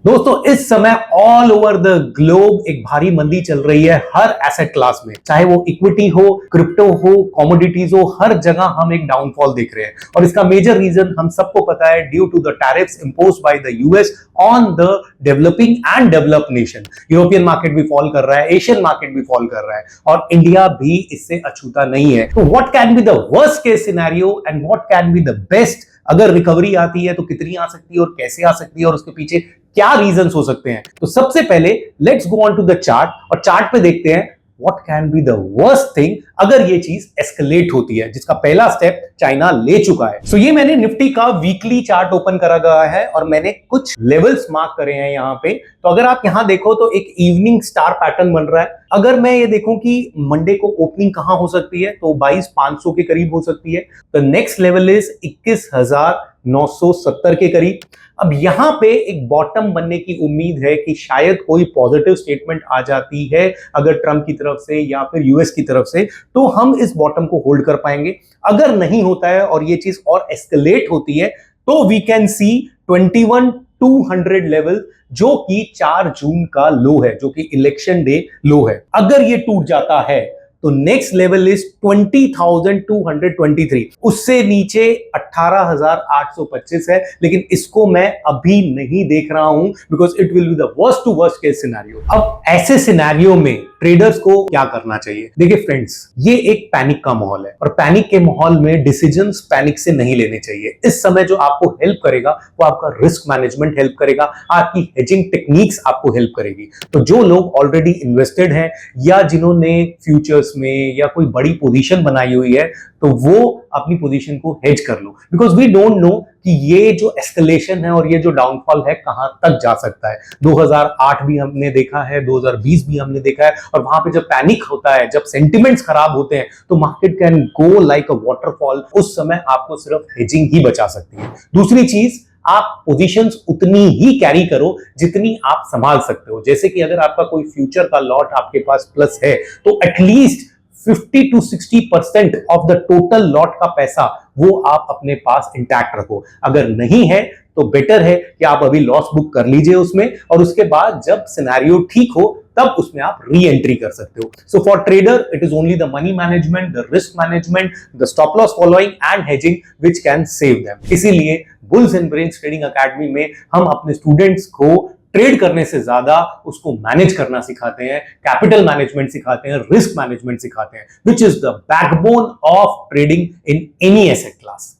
दोस्तों इस समय ऑल ओवर द ग्लोब एक भारी मंदी चल रही है हर एसेट क्लास में, चाहे वो इक्विटी हो, क्रिप्टो हो, कमोडिटीज हो, हर जगह हम एक डाउनफॉल देख रहे हैं। और इसका मेजर रीजन हम सबको पता है, due to the tariffs imposed by the US on the developing and developed nation. European market भी फॉल कर रहा है, एशियन मार्केट भी फॉल कर रहा है और इंडिया भी इससे अछूता नहीं है। तो what can be the worst case scenario and what can be the best? अगर रिकवरी आती है तो कितनी आ सकती है और कैसे आ सकती है और उसके पीछे क्या रीजंस हो सकते हैं। तो सबसे पहले let's go on to the chart और चार्ट पे देखते हैं what can be the worst thing अगर ये चीज एस्केलेट होती है, जिसका पहला स्टेप चाइना ले चुका है। सो ये मैंने निफ्टी का वीकली चार्ट ओपन करा गया है और मैंने कुछ लेवल्स मार्क करे हैं यहाँ पे। तो अगर आप यहाँ देखो तो एक इवनिंग स्टार पैटर्न बन रहा है। अगर मैं ये देखूं कि मंडे को ओपनिंग कहां हो सकती है तो 22,500 के करीब हो सकती है। द नेक्स्ट लेवल इज 21,970 के करीब। अब यहां पे एक बॉटम बनने की उम्मीद है कि शायद कोई पॉजिटिव स्टेटमेंट आ जाती है अगर ट्रंप की तरफ से या फिर यूएस की तरफ से, तो हम इस बॉटम को होल्ड कर पाएंगे। अगर नहीं होता है और ये चीज और एस्केलेट होती है तो वी कैन सी 21,200 लेवल, जो कि 4 जून का लो है, जो कि इलेक्शन डे लो है। अगर ये टूट जाता है तो नेक्स्ट लेवल इज 20,223। उससे नीचे 18,825 है, लेकिन इसको मैं अभी नहीं देख रहा हूं because it will be the worst to worst case scenario. अब ऐसे सिनेरियो में ट्रेडर्स को क्या करना चाहिए? देखिए फ्रेंड्स, ये एक पैनिक का माहौल है और पैनिक के माहौल में डिसीजंस पैनिक से नहीं लेने चाहिए। इस समय जो आपको हेल्प करेगा वो आपका रिस्क मैनेजमेंट हेल्प करेगा, आपकी हेजिंग टेक्निक्स आपको हेल्प करेगी। तो जो लोग ऑलरेडी इन्वेस्टेड हैं या जिन्होंने फ्यूचर्स में या कोई बड़ी पोजीशन बनाई हुई है तो वो अपनी पोजीशन को हेज कर लो, बिकॉज वी डोंट नो कि ये जो एस्केलेशन है और ये जो डाउनफॉल है कहां तक जा सकता है। 2008 भी हमने देखा है, 2020 भी हमने देखा है और वहां पे जब पैनिक होता है, जब सेंटिमेंट्स खराब होते हैं तो market can go like a waterfall. उस समय आपको सिर्फ हेजिंग ही बचा सकती है। दूसरी चीज, आप पोजीशंस उतनी ही कैरी करो जितनी आप संभाल सकते हो। जैसे कि अगर आपका कोई फ्यूचर का लॉट आपके पास प्लस है तो at least 50 to 60% of the total lot का पैसा वो आप अपने पास इंटैक्ट रखो। अगर नहीं है तो बेटर है कि आप अभी लॉस बुक कर लीजिए उसमें और उसके बाद जब सिनेरियो ठीक हो तब उसमें आप री एंट्री कर सकते हो। So for trader it is only the money management, the risk management, the stop loss following and hedging which can save them. इसीलिए bulls and brains trading academy में हम अपने स्टूडेंट्स को ट्रेड करने से ज्यादा उसको मैनेज करना सिखाते हैं, कैपिटल मैनेजमेंट सिखाते हैं, रिस्क मैनेजमेंट सिखाते हैं, which is the backbone of trading in any asset class.